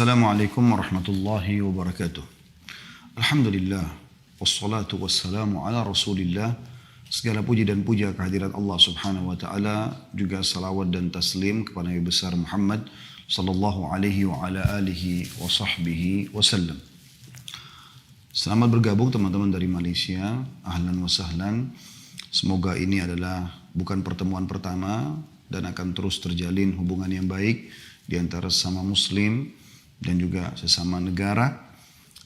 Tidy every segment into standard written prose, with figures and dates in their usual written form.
Assalamualaikum warahmatullahi wabarakatuh. Alhamdulillah, wassalatu wassalamu ala rasulillah. Segala puji dan puja kehadirat Allah subhanahu wa ta'ala. Juga salawat dan taslim kepada Nabi besar Muhammad sallallahu alaihi wa ala alihi wa sahbihi wasallam. Selamat bergabung teman-teman dari Malaysia. Ahlan wa sahlan. Semoga ini adalah bukan pertemuan pertama dan akan terus terjalin hubungan yang baik di antara sesama muslim dan juga sesama negara,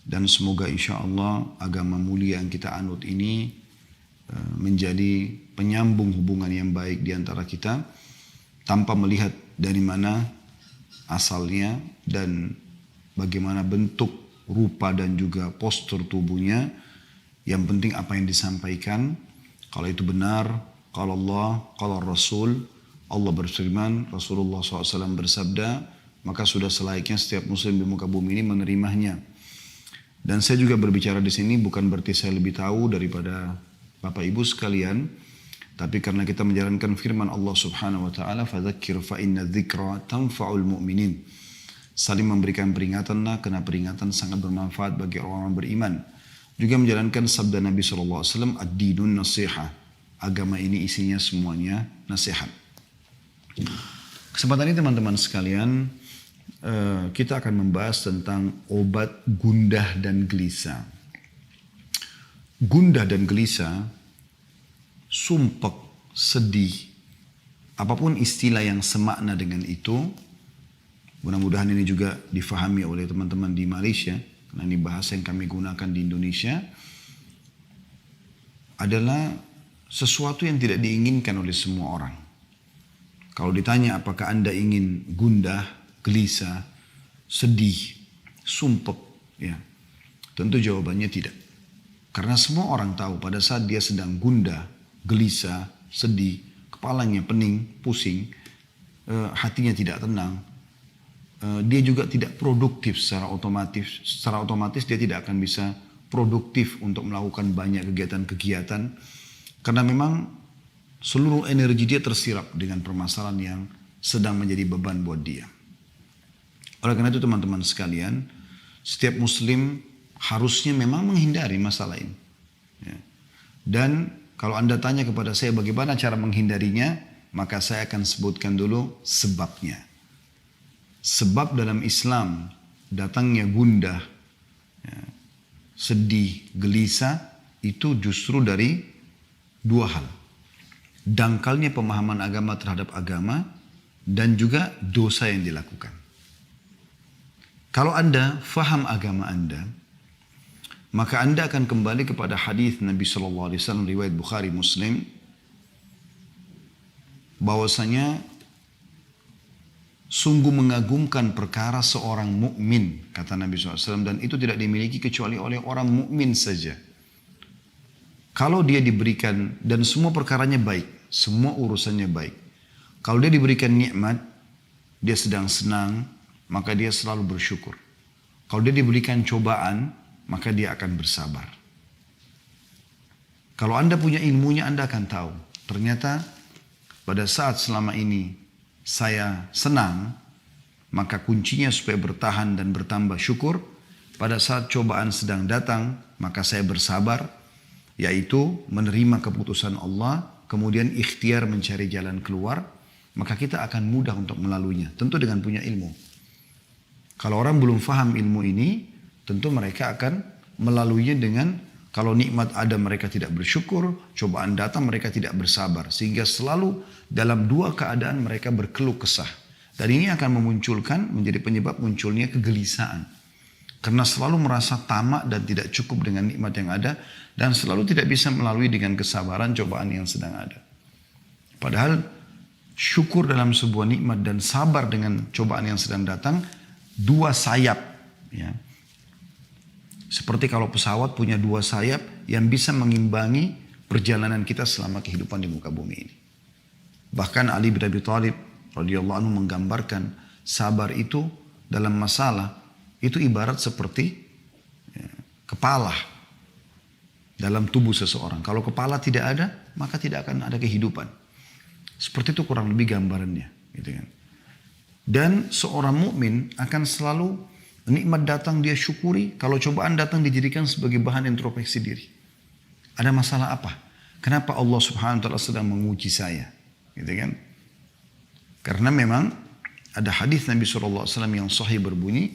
dan semoga insya Allah agama mulia yang kita anut ini menjadi penyambung hubungan yang baik di antara kita tanpa melihat dari mana asalnya dan bagaimana bentuk, rupa dan juga postur tubuhnya. Yang penting apa yang disampaikan, kalau itu benar, kalau Allah, kalau Rasul, Allah berfirman, Rasulullah SAW bersabda, maka sudah selayaknya setiap muslim di muka bumi ini menerimanya. Dan saya juga berbicara di sini bukan berarti saya lebih tahu daripada Bapak Ibu sekalian, tapi karena kita menjalankan firman Allah Subhanahu wa taala, fadzakir fa inna dzikra tanfa'ul mu'minin. Saling memberikan peringatanlah karena peringatan sangat bermanfaat bagi orang-orang beriman. Juga menjalankan sabda Nabi sallallahu alaihi wasallam, ad-dinun nasiha. Agama ini isinya semuanya nasihat. Kesempatan ini teman-teman sekalian, kita akan membahas tentang obat gundah dan gelisah. Gundah dan gelisah, sumpek, sedih, apapun istilah yang semakna dengan itu, mudah-mudahan ini juga difahami oleh teman-teman di Malaysia, karena ini bahasa yang kami gunakan di Indonesia, adalah sesuatu yang tidak diinginkan oleh semua orang. Kalau ditanya apakah Anda ingin gundah, gelisah, sedih, sumpek, ya, tentu jawabannya tidak. Karena semua orang tahu pada saat dia sedang gundah, gelisah, sedih, kepalanya pening, pusing, hatinya tidak tenang, dia juga tidak produktif secara otomatis. Secara otomatis dia tidak akan bisa produktif untuk melakukan banyak kegiatan-kegiatan. Karena memang seluruh energi dia tersirap dengan permasalahan yang sedang menjadi beban buat dia. Oleh karena itu teman-teman sekalian, setiap muslim harusnya memang menghindari masalah ini. Ya. Dan kalau Anda tanya kepada saya bagaimana cara menghindarinya, maka saya akan sebutkan dulu sebabnya. Sebab dalam Islam datangnya gundah, ya, sedih, gelisah itu justru dari dua hal. Dangkalnya pemahaman agama terhadap agama dan juga dosa yang dilakukan. Kalau Anda faham agama Anda, maka Anda akan kembali kepada hadis Nabi sallallahu alaihi wasallam riwayat Bukhari Muslim, bahwasanya sungguh mengagumkan perkara seorang mukmin, kata Nabi SAW, dan itu tidak dimiliki kecuali oleh orang mukmin saja. Kalau dia diberikan, dan semua perkaranya baik, semua urusannya baik. Kalau dia diberikan nikmat, dia sedang senang, maka dia selalu bersyukur. Kalau dia diberikan cobaan, maka dia akan bersabar. Kalau Anda punya ilmunya, Anda akan tahu. Ternyata pada saat selama ini saya senang, maka kuncinya supaya bertahan dan bertambah syukur. Pada saat cobaan sedang datang, maka saya bersabar, yaitu menerima keputusan Allah, kemudian ikhtiar mencari jalan keluar, maka kita akan mudah untuk melaluinya. Tentu dengan punya ilmu. Kalau orang belum faham ilmu ini, tentu mereka akan melaluinya dengan, kalau nikmat ada mereka tidak bersyukur, cobaan datang mereka tidak bersabar. Sehingga selalu dalam dua keadaan mereka berkeluh kesah. Dan ini akan memunculkan, menjadi penyebab munculnya kegelisahan. Karena selalu merasa tamak dan tidak cukup dengan nikmat yang ada, dan selalu tidak bisa melalui dengan kesabaran cobaan yang sedang ada. Padahal syukur dalam sebuah nikmat dan sabar dengan cobaan yang sedang datang, dua sayap, ya. Seperti kalau pesawat punya dua sayap yang bisa mengimbangi perjalanan kita selama kehidupan di muka bumi ini. Bahkan Ali bin Abi Thalib radhiyallahu anhu menggambarkan sabar itu dalam masalah itu ibarat seperti, ya, kepala dalam tubuh seseorang. Kalau kepala tidak ada, maka tidak akan ada kehidupan. Seperti itu kurang lebih gambarannya, gitu kan. Dan seorang mukmin akan selalu Nikmat datang dia syukuri, kalau cobaan datang dijadikan sebagai bahan introspeksi diri. Ada masalah apa? Kenapa Allah Subhanahu wa taala sedang menguji saya? Gitu kan? Karena memang ada hadis Nabi SAW yang sahih berbunyi,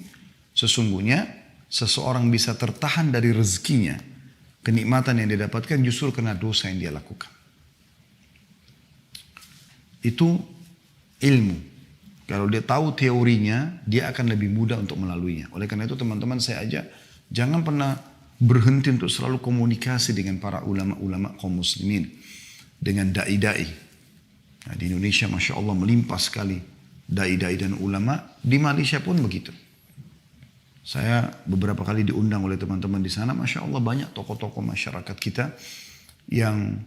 sesungguhnya seseorang bisa tertahan dari rezekinya, kenikmatan yang dia dapatkan justru karena dosa yang dia lakukan. Itu ilmu. Kalau dia tahu teorinya, dia akan lebih mudah untuk melaluinya. Oleh karena itu teman-teman saya ajak, jangan pernah berhenti untuk selalu komunikasi dengan para ulama-ulama kaum muslimin. Dengan da'i-da'i. Nah, di Indonesia Masya Allah melimpah sekali da'i-da'i dan ulama. Di Malaysia pun begitu. Saya beberapa kali diundang oleh teman-teman di sana. Masya Allah banyak tokoh-tokoh masyarakat kita yang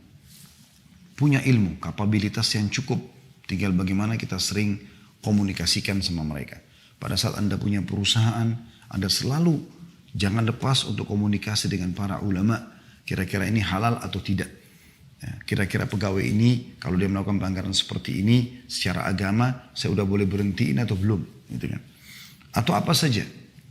punya ilmu, kapabilitas yang cukup. Tinggal bagaimana kita sering komunikasikan sama mereka. Pada saat Anda punya perusahaan, Anda selalu jangan lepas untuk komunikasi dengan para ulama. Kira-kira ini halal atau tidak. Kira-kira pegawai ini, kalau dia melakukan pelanggaran seperti ini, secara agama, saya udah boleh berhentiin atau belum. Gitu kan. Atau apa saja.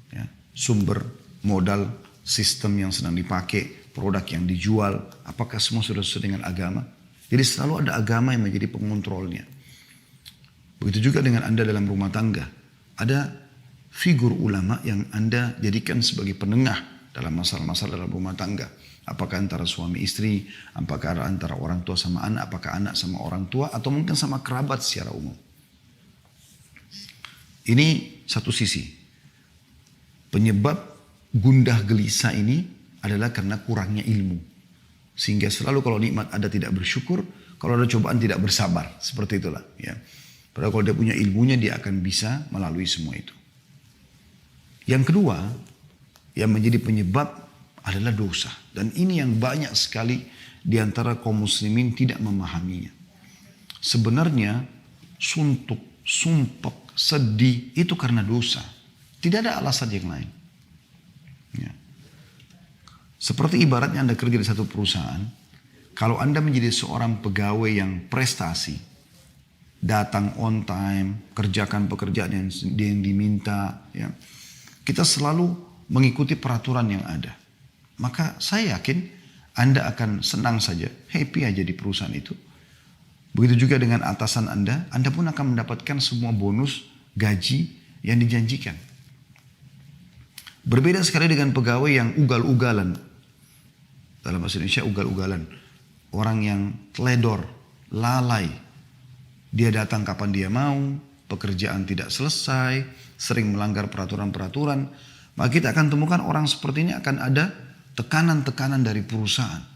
Ya, sumber, modal, sistem yang sedang dipakai, produk yang dijual, apakah semua sudah sesuai dengan agama. Jadi selalu ada agama yang menjadi pengontrolnya. Begitu juga dengan Anda dalam rumah tangga. Ada figur ulama yang Anda jadikan sebagai penengah dalam masalah-masalah dalam rumah tangga. Apakah antara suami istri, apakah antara orang tua sama anak, apakah anak sama orang tua, atau mungkin sama kerabat secara umum. Ini satu sisi. Penyebab gundah gelisah ini adalah karena kurangnya ilmu. Sehingga selalu kalau nikmat ada tidak bersyukur, kalau ada cobaan tidak bersabar. Seperti itulah. Ya. Padahal kalau dia punya ilmunya, dia akan bisa melalui semua itu. Yang kedua, yang menjadi penyebab adalah dosa. Dan ini yang banyak sekali di antara kaum muslimin tidak memahaminya. Sebenarnya suntuk, sumpek, sedih itu karena dosa. Tidak ada alasan yang lain. Ya. Seperti ibaratnya Anda kerja di satu perusahaan, kalau Anda menjadi seorang pegawai yang prestasi, datang on time, kerjakan pekerjaan yang diminta, ya. Kita selalu mengikuti peraturan yang ada. Maka saya yakin Anda akan senang saja, happy aja di perusahaan itu. Begitu juga dengan atasan Anda pun akan mendapatkan semua bonus, gaji yang dijanjikan. Berbeda sekali dengan pegawai yang ugal-ugalan. Dalam bahasa Indonesia ugal-ugalan. Orang yang teledor, lalai. Dia datang kapan dia mau, pekerjaan tidak selesai, sering melanggar peraturan-peraturan. Maka kita akan temukan orang seperti ini akan ada tekanan-tekanan dari perusahaan.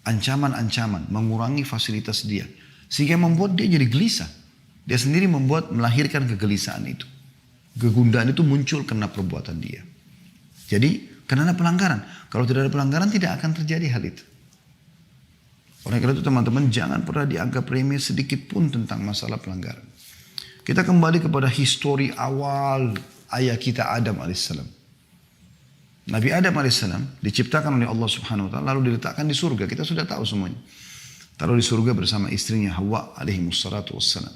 Ancaman-ancaman, mengurangi fasilitas dia. Sehingga membuat dia jadi gelisah. Dia sendiri melahirkan kegelisahan itu. Kegundahan itu muncul karena perbuatan dia. Jadi karena ada pelanggaran. Kalau tidak ada pelanggaran tidak akan terjadi hal itu. Oleh karena itu teman-teman jangan pernah dianggap remeh sedikit pun tentang masalah pelanggaran. Kita kembali kepada histori awal ayah kita Adam alaihissalam. Nabi Adam alaihissalam diciptakan oleh Allah Subhanahu wa taala lalu diletakkan di surga. Kita sudah tahu semuanya. Taruh di surga bersama istrinya Hawa alaihimussalatu wassalam.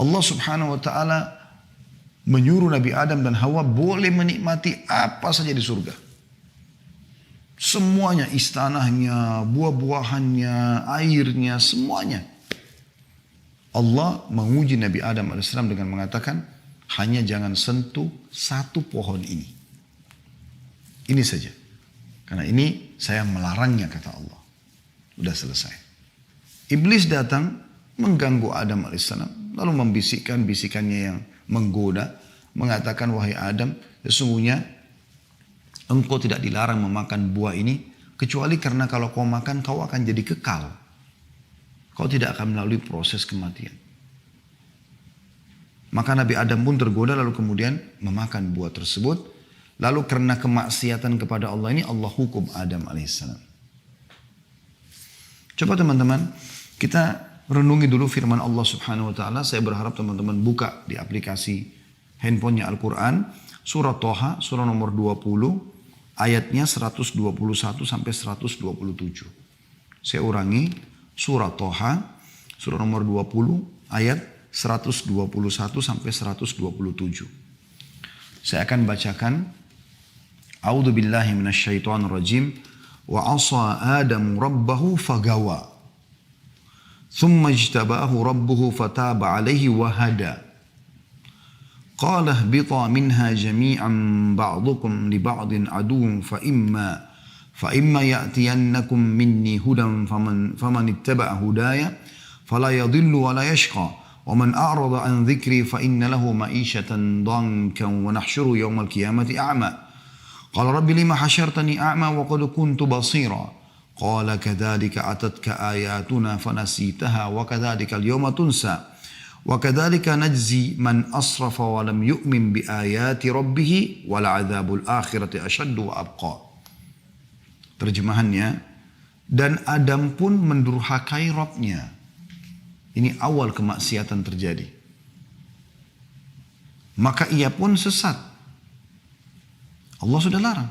Allah Subhanahu wa taala menyuruh Nabi Adam dan Hawa boleh menikmati apa saja di surga. Semuanya, istanahnya, buah-buahannya, airnya, semuanya. Allah menguji Nabi Adam AS dengan mengatakan, hanya jangan sentuh satu pohon ini. Ini saja. Karena ini saya melarangnya, kata Allah. Sudah selesai. Iblis datang mengganggu Adam AS. Lalu membisikkan bisikannya yang menggoda. Mengatakan, wahai Adam, sesungguhnya engkau tidak dilarang memakan buah ini, kecuali karena kalau kau makan, kau akan jadi kekal. Kau tidak akan melalui proses kematian. Maka Nabi Adam pun tergoda lalu kemudian memakan buah tersebut. Lalu karena kemaksiatan kepada Allah ini, Allah hukum Adam alaihissalam. Coba teman-teman, kita renungi dulu firman Allah Subhanahu wa taala. Saya berharap teman-teman buka di aplikasi handphonenya Al-Quran. Surah Toha, surah nomor 20, ayatnya 121 sampai 127. Saya ulangi, surah Toha, surah nomor 20, ayat 121 sampai 127. Saya akan bacakan. A'udzu billahi minasyaitonir rajim. Wa 'asa Adamu rabbahu fagawa. Thumma ijtabahu rabbuhu fataba 'alaihi wa hada. Qala ihbita minha jami'an ba'dukum li ba'din aduwwun fa imma ya'tiyannakum minni hudan faman ittaba'a hudaya fala yadhillu wa la yashqa. ومن أعرض عن ذكري فإن له معيشة ضنكا ونحشره يوم القيامة أعمى قال رب لما حشرتني أعمى وقد كنت بصيرا قال كذلك أتتك آياتنا فنسيتها وكذلك اليوم تنسى وكذلك نجزي من أسرف ولم يؤمن بآيات ربه ولعذاب الآخرة أشد وأبقى. Terjemahannya, dan Adam pun mendurhakai Rabbnya. Ini awal kemaksiatan terjadi. Maka ia pun sesat. Allah sudah larang.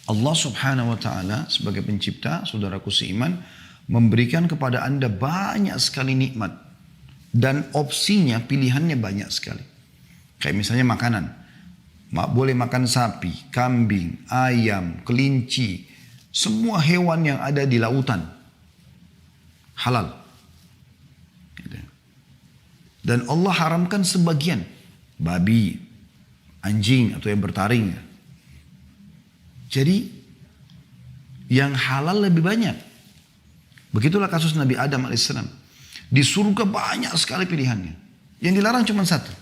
Allah subhanahu wa ta'ala sebagai pencipta, saudaraku seiman, memberikan kepada anda banyak sekali nikmat. Dan opsinya, pilihannya banyak sekali. Kayak misalnya makanan. Boleh makan sapi, kambing, ayam, kelinci. Semua hewan yang ada di lautan. Halal. Dan Allah haramkan sebagian. Babi, anjing atau yang bertaring. Jadi yang halal lebih banyak. Begitulah kasus Nabi Adam AS. Di surga banyak sekali pilihannya. Yang dilarang cuma satu.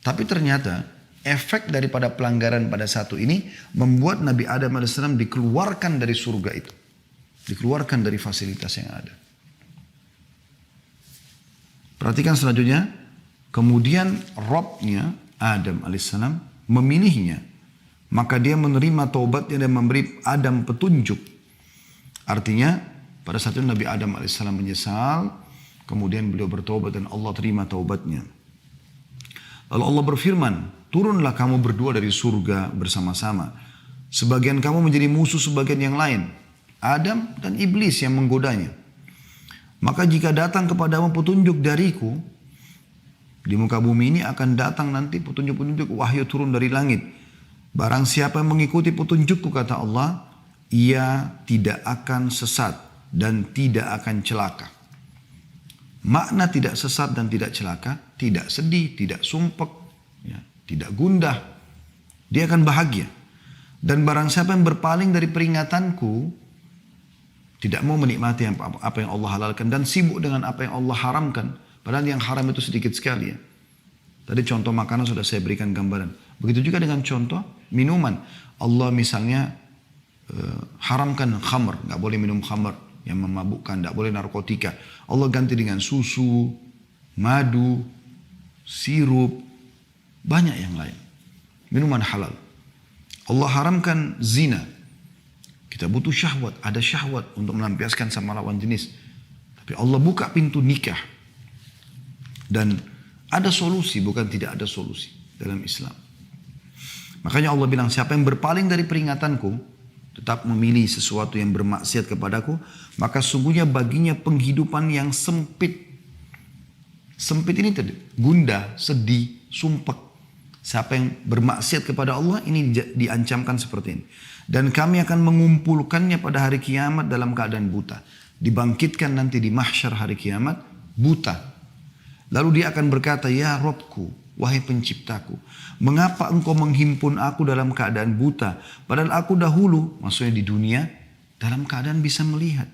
Tapi ternyata efek daripada pelanggaran pada satu ini membuat Nabi Adam AS dikeluarkan dari surga itu. Dikeluarkan dari fasilitas yang ada. Perhatikan selanjutnya. Kemudian Rabbnya Adam AS memilihnya. Maka dia menerima taubatnya dan memberi Adam petunjuk. Artinya pada saat itu Nabi Adam AS menyesal. Kemudian beliau bertaubat dan Allah terima taubatnya. Lalu Allah berfirman, turunlah kamu berdua dari surga bersama-sama. Sebagian kamu menjadi musuh sebagian yang lain. Adam dan iblis yang menggodanya. Maka jika datang kepadamu petunjuk dariku, di muka bumi ini akan datang nanti petunjuk-petunjuk wahyu turun dari langit. Barang siapa yang mengikuti petunjukku, kata Allah, ia tidak akan sesat dan tidak akan celaka. Makna tidak sesat dan tidak celaka, tidak sedih, tidak sumpek, ya, tidak gundah. Dia akan bahagia. Dan barang siapa yang berpaling dari peringatanku, tidak mau menikmati apa yang Allah halalkan dan sibuk dengan apa yang Allah haramkan. Padahal yang haram itu sedikit sekali ya. Tadi contoh makanan sudah saya berikan gambaran. Begitu juga dengan contoh minuman. Allah misalnya haramkan khamr. Gak boleh minum khamr yang memabukkan. Gak boleh narkotika. Allah ganti dengan susu, madu, sirup. Banyak yang lain. Minuman halal. Allah haramkan zina. Kita butuh syahwat, ada syahwat untuk melampiaskan sama lawan jenis. Tapi Allah buka pintu nikah. Dan ada solusi, bukan tidak ada solusi dalam Islam. Makanya Allah bilang, siapa yang berpaling dari peringatanku, tetap memilih sesuatu yang bermaksiat kepadaku, maka sungguhnya baginya penghidupan yang sempit. Sempit ini tadi, gundah, sedih, sumpek. Siapa yang bermaksiat kepada Allah, ini diancamkan seperti ini. Dan kami akan mengumpulkannya pada hari kiamat dalam keadaan buta. Dibangkitkan nanti di mahsyar hari kiamat, buta. Lalu dia akan berkata, ya Robku, wahai penciptaku, mengapa engkau menghimpun aku dalam keadaan buta? Padahal aku dahulu, maksudnya di dunia, dalam keadaan bisa melihat.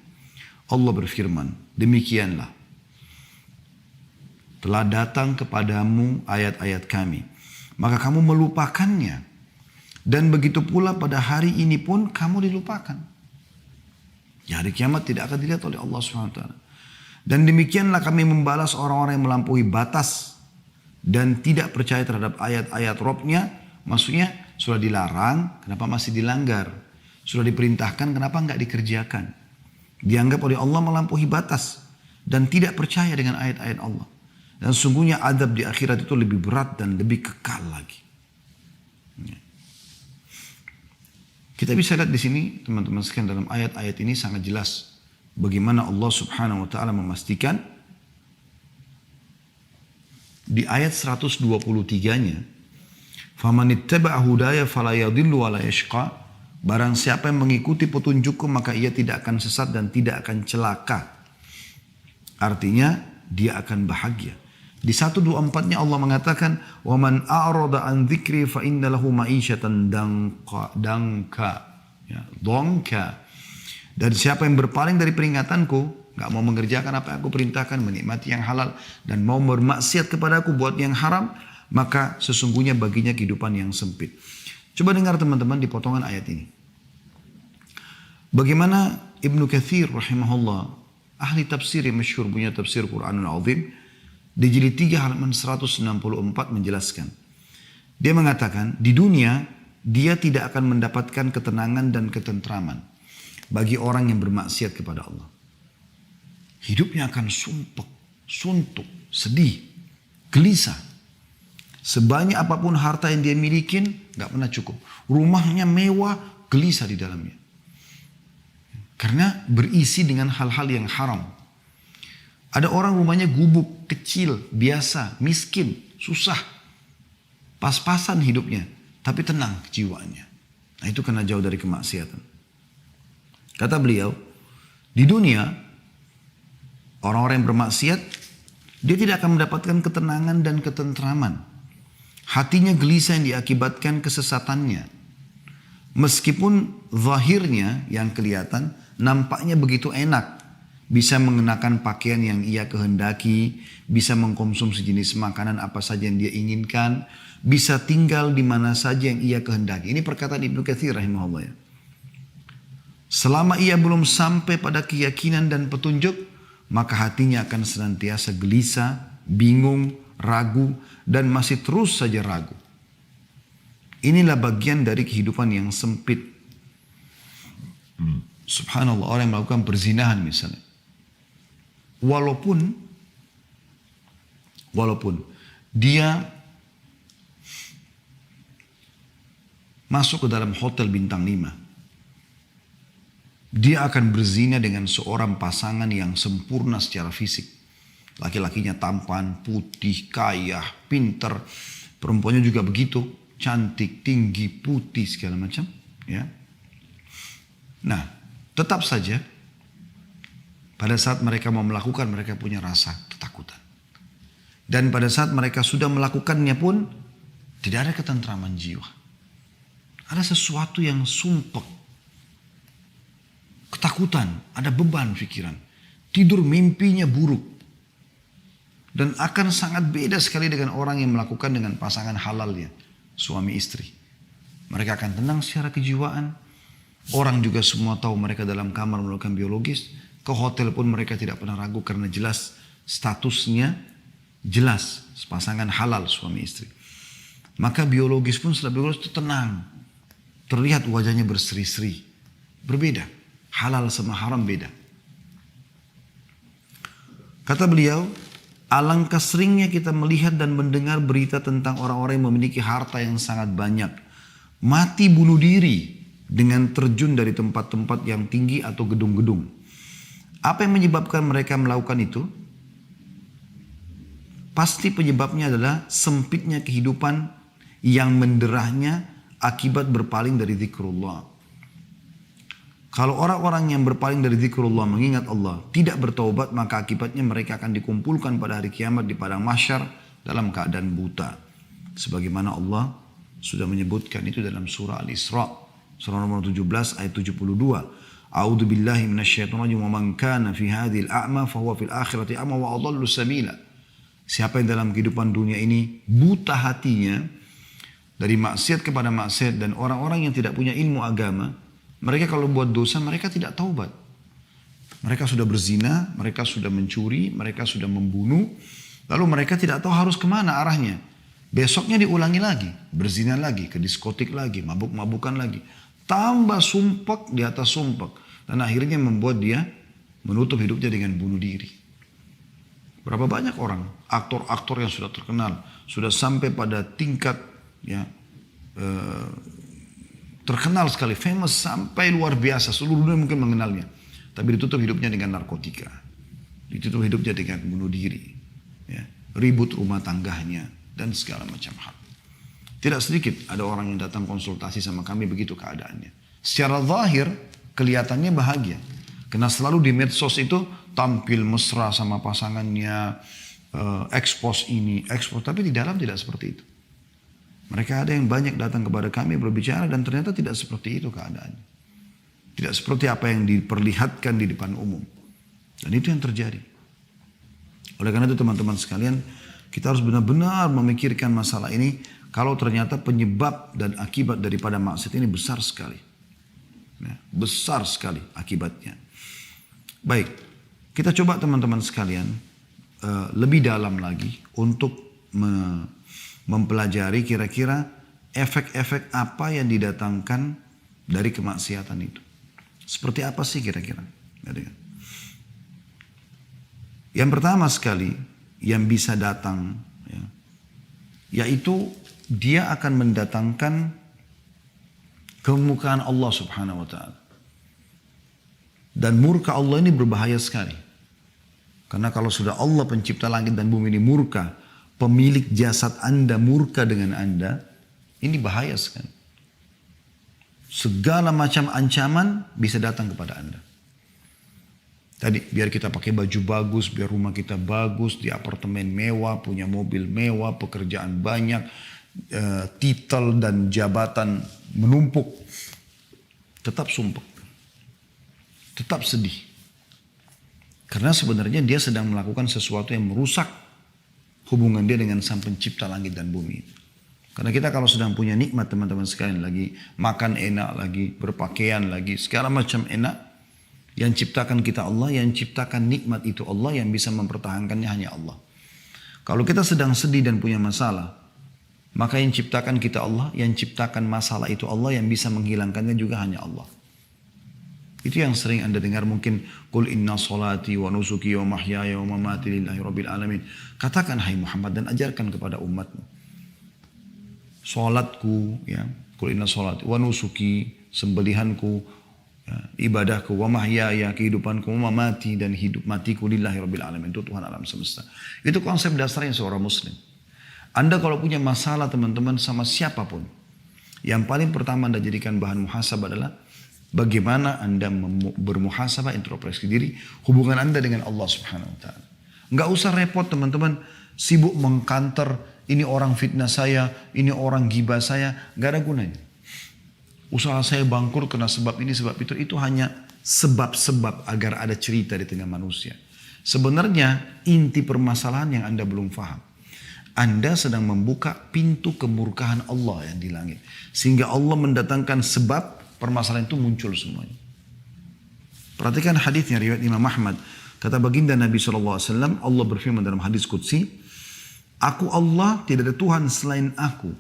Allah berfirman, demikianlah. Telah datang kepadamu ayat-ayat kami. Maka kamu melupakannya. Dan begitu pula pada hari ini pun kamu dilupakan. Ya, hari kiamat tidak akan dilihat oleh Allah SWT. Dan demikianlah kami membalas orang-orang yang melampaui batas. Dan tidak percaya terhadap ayat-ayat Rabbnya. Maksudnya sudah dilarang, kenapa masih dilanggar? Sudah diperintahkan, kenapa enggak dikerjakan? Dianggap oleh Allah melampaui batas. Dan tidak percaya dengan ayat-ayat Allah. Dan sungguhnya adab di akhirat itu lebih berat dan lebih kekal lagi. Kita bisa lihat di sini teman-teman sekalian dalam ayat-ayat ini sangat jelas bagaimana Allah Subhanahu wa taala memastikan di ayat 123-nya, "Faman ittaba'a hudaya fala yadhillu wa la yashqa." Barang siapa yang mengikuti petunjukku maka ia tidak akan sesat dan tidak akan celaka. Artinya dia akan bahagia. Di 124-nya Allah mengatakan, "Waman a'rada an dzikri fa inna lahu ma'isyatan danka." Ya, dongka. Dan siapa yang berpaling dari peringatanku, nggak mau mengerjakan apa yang aku perintahkan, menikmati yang halal, dan mau bermaksiat kepadaku buat yang haram, maka sesungguhnya baginya kehidupan yang sempit. Coba dengar teman-teman di potongan ayat ini. Bagaimana Ibnu Katsir rahimahullah, ahli tafsir yang masyhur, punya tafsir Quranul Azim, di jilid 3 halaman 164 menjelaskan. Dia mengatakan, di dunia dia tidak akan mendapatkan ketenangan dan ketentraman bagi orang yang bermaksiat kepada Allah. Hidupnya akan sumpek, suntuk, sedih, gelisah. Sebanyak apapun harta yang dia milikin, gak pernah cukup. Rumahnya mewah, gelisah di dalamnya. Karena berisi dengan hal-hal yang haram. Ada orang rumahnya gubuk, kecil, biasa, miskin, susah. Pas-pasan hidupnya, tapi tenang jiwanya. Nah itu karena jauh dari kemaksiatan. Kata beliau, di dunia, orang-orang yang bermaksiat, dia tidak akan mendapatkan ketenangan dan ketentraman. Hatinya gelisah yang diakibatkan kesesatannya. Meskipun zahirnya yang kelihatan nampaknya begitu enak. Bisa mengenakan pakaian yang ia kehendaki. Bisa mengkonsumsi jenis makanan apa saja yang dia inginkan. Bisa tinggal di mana saja yang ia kehendaki. Ini perkataan Ibnu Katsir rahimahullah. Selama ia belum sampai pada keyakinan dan petunjuk, maka hatinya akan senantiasa gelisah, bingung, ragu, dan masih terus saja ragu. Inilah bagian dari kehidupan yang sempit. Subhanallah, orang yang melakukan perzinahan misalnya. Walaupun dia masuk ke dalam hotel bintang 5, dia akan berzina dengan seorang pasangan yang sempurna secara fisik. Laki-lakinya tampan, putih, kaya, pinter. Perempuannya juga begitu, cantik, tinggi, putih, segala macam. Ya. Nah, tetap saja pada saat mereka mau melakukan, mereka punya rasa ketakutan. Dan pada saat mereka sudah melakukannya pun, tidak ada ketentraman jiwa. Ada sesuatu yang sumpek. Ketakutan, ada beban pikiran. Tidur mimpinya buruk. Dan akan sangat beda sekali dengan orang yang melakukan dengan pasangan halalnya, suami istri. Mereka akan tenang secara kejiwaan. Orang juga semua tahu mereka dalam kamar melakukan biologis. Ke hotel pun mereka tidak pernah ragu karena jelas statusnya, jelas pasangan halal suami istri. Maka biologis pun setelah biologis itu tenang. Terlihat wajahnya berseri-seri. Berbeda. Halal sama haram beda. Kata beliau, alangkah seringnya kita melihat dan mendengar berita tentang orang-orang yang memiliki harta yang sangat banyak. Mati bunuh diri dengan terjun dari tempat-tempat yang tinggi atau gedung-gedung. Apa yang menyebabkan mereka melakukan itu? Pasti penyebabnya adalah sempitnya kehidupan yang menderahnya akibat berpaling dari zikrullah. Kalau orang-orang yang berpaling dari zikrullah, mengingat Allah, tidak bertaubat, maka akibatnya mereka akan dikumpulkan pada hari kiamat di padang mahsyar dalam keadaan buta. Sebagaimana Allah sudah menyebutkan itu dalam surah Al-Isra, surah nomor 17 ayat 72. A'udzu billahi minasyaitonir rajim, wa man kana fi hadhil a'ma fa huwa fil akhirati a'ma wa adallu sabila. Siapa yang dalam kehidupan dunia ini buta hatinya dari maksiat kepada maksiat, dan orang-orang yang tidak punya ilmu agama, mereka kalau buat dosa, mereka tidak taubat. Mereka sudah berzina, mereka sudah mencuri, mereka sudah membunuh. Lalu mereka tidak tahu harus kemana arahnya. Besoknya diulangi lagi, berzina lagi, ke diskotik lagi, mabuk-mabukan lagi. Tambah sumpek di atas sumpek. Dan akhirnya membuat dia menutup hidupnya dengan bunuh diri. Berapa banyak orang, aktor-aktor yang sudah terkenal, sudah sampai pada tingkat ya, terkenal sekali, famous sampai luar biasa, seluruh dunia mungkin mengenalnya. Tapi ditutup hidupnya dengan narkotika, ditutup hidupnya dengan bunuh diri. Ya. ribut rumah tangganya, dan segala macam hal. Tidak sedikit ada orang yang datang konsultasi sama kami begitu keadaannya. Secara zahir kelihatannya bahagia. Karena selalu di medsos itu tampil mesra sama pasangannya, expose ini, expose. Tapi di dalam tidak seperti itu. Mereka ada yang banyak datang kepada kami berbicara dan ternyata tidak seperti itu keadaannya. Tidak seperti apa yang diperlihatkan di depan umum. Dan itu yang terjadi. Oleh karena itu teman-teman sekalian, kita harus benar-benar memikirkan masalah ini. Kalau ternyata penyebab dan akibat daripada maksiat ini besar sekali. Ya, besar sekali akibatnya. Baik, kita coba teman-teman sekalian lebih dalam lagi untuk mempelajari kira-kira efek-efek apa yang didatangkan dari kemaksiatan itu. Seperti apa sih kira-kira? Yang pertama sekali yang bisa datang, ya, yaitu dia akan mendatangkan kemurkaan Allah subhanahu wa ta'ala. Dan murka Allah ini berbahaya sekali. Karena kalau sudah Allah pencipta langit dan bumi ini murka, pemilik jasad Anda murka dengan Anda, ini bahaya sekali. Segala macam ancaman bisa datang kepada Anda. Tadi biar kita pakai baju bagus, biar rumah kita bagus, di apartemen mewah, punya mobil mewah, pekerjaan banyak, titel dan jabatan menumpuk, tetap sumpah, tetap sedih. Karena sebenarnya dia sedang melakukan sesuatu yang merusak hubungan dia dengan Sang Pencipta langit dan bumi. Karena kita kalau sedang punya nikmat teman-teman sekalian, lagi makan enak, lagi berpakaian, lagi segala macam enak, yang ciptakan kita Allah, yang ciptakan nikmat itu Allah, yang bisa mempertahankannya hanya Allah. Kalau kita sedang sedih dan punya masalah, maka yang ciptakan kita Allah, yang ciptakan masalah itu Allah, yang bisa menghilangkannya juga hanya Allah. Itu yang sering Anda dengar mungkin, Qul inna salati wa nusuki wa mahyaya wa mamati lillahi rabbil alamin. Katakan hai Muhammad dan ajarkan kepada umatmu. Salatku, ya, Qul inna salati wa nusuki, sembelihanku, ya, ibadahku, wa mahyaya, kehidupanku, wa mamati, dan hidup matiku lillahi rabbil alamin, itu Tuhan alam semesta. Itu konsep dasarnya seorang muslim. Anda kalau punya masalah teman-teman sama siapapun, yang paling pertama Anda jadikan bahan muhasabah adalah bagaimana Anda bermuhasabah, introspeksi diri, hubungan Anda dengan Allah subhanahu wa ta'ala. Nggak usah repot teman-teman, sibuk mengkanter, ini orang fitnah saya, ini orang gibah saya, nggak ada gunanya. Usaha saya bangkrut karena sebab ini, sebab itu hanya sebab-sebab agar ada cerita di tengah manusia. Sebenarnya inti permasalahan yang Anda belum paham. Anda sedang membuka pintu kemurkaan Allah yang di langit. Sehingga Allah mendatangkan sebab permasalahan itu muncul semuanya. Perhatikan hadisnya riwayat Imam Ahmad. Kata baginda Nabi SAW, Allah berfirman dalam hadis Qudsi, Aku Allah, tidak ada Tuhan selain aku.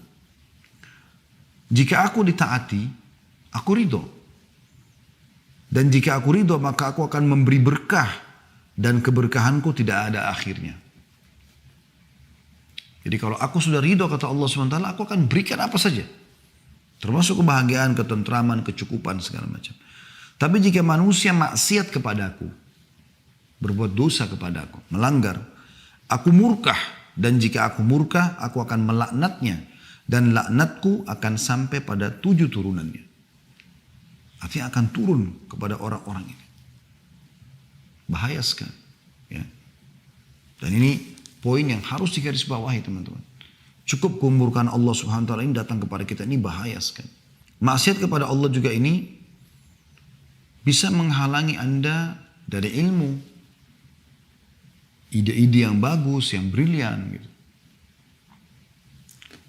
Jika aku ditaati, aku ridho. Dan jika aku ridho, maka aku akan memberi berkah. Dan keberkahanku tidak ada akhirnya. Jadi kalau aku sudah ridho kata Allah SWT, aku akan berikan apa saja. Termasuk kebahagiaan, ketentraman, kecukupan, segala macam. Tapi jika manusia maksiat kepadaku, berbuat dosa kepadaku, melanggar, aku murka. Dan jika aku murka, aku akan melaknatnya. Dan laknatku akan sampai pada 7 turunannya. Artinya akan turun kepada orang-orang ini. Bahaya sekali. Ya. Dan ini poin yang harus digarisbawahi teman-teman. Cukup kemurkaan Allah subhanahu wa ta'ala ini datang kepada kita, ini bahaya sekali. Maksiat kepada Allah juga ini bisa menghalangi Anda dari ilmu. Ide-ide yang bagus, yang brilian gitu.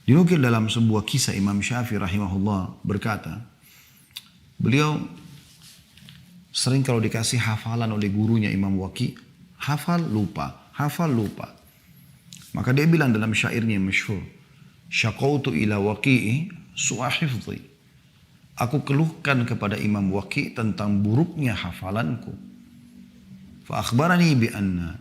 Dinukil dalam sebuah kisah Imam Syafi'i rahimahullah berkata, beliau sering kalau dikasih hafalan oleh gurunya Imam Waqi, hafal lupa, hafal lupa. Maka dia bilang dalam syairnya yang masyhur, syaqautu ila waqi'i su'a hifdhi. Aku keluhkan kepada Imam Waqi tentang buruknya hafalanku. Fa akhbarani bi anna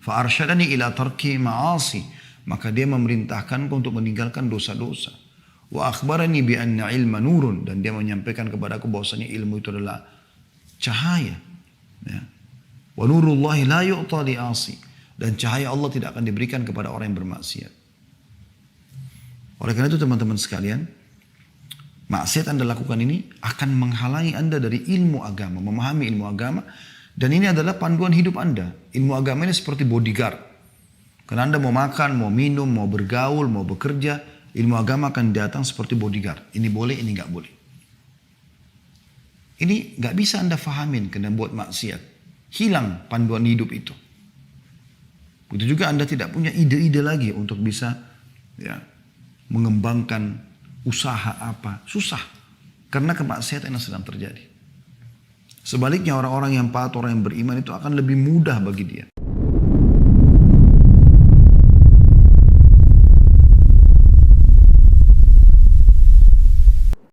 fa arsyadani ila tarki ma'asi. Maka dia memerintahkanku untuk meninggalkan dosa-dosa. Wa akhbarani bi anna ilma nurun, dan dia menyampaikan kepadaku bahwasanya ilmu itu adalah cahaya. Ya. Wa nurullahi la yu'ta li'asi. Dan cahaya Allah tidak akan diberikan kepada orang yang bermaksiat. Oleh karena itu teman-teman sekalian, maksiat Anda lakukan ini akan menghalangi Anda dari ilmu agama, memahami ilmu agama. Dan ini adalah panduan hidup Anda. Ilmu agama ini seperti bodyguard. Karena Anda mau makan, mau minum, mau bergaul, mau bekerja, ilmu agama akan datang seperti bodyguard. Ini boleh, ini nggak boleh. Ini nggak bisa Anda fahamin karena buat maksiat. Hilang panduan hidup itu. Begitu juga Anda tidak punya ide-ide lagi untuk bisa mengembangkan usaha apa. Susah. Karena kemaksiatan yang sedang terjadi. Sebaliknya orang-orang yang patuh, orang yang beriman itu akan lebih mudah bagi dia.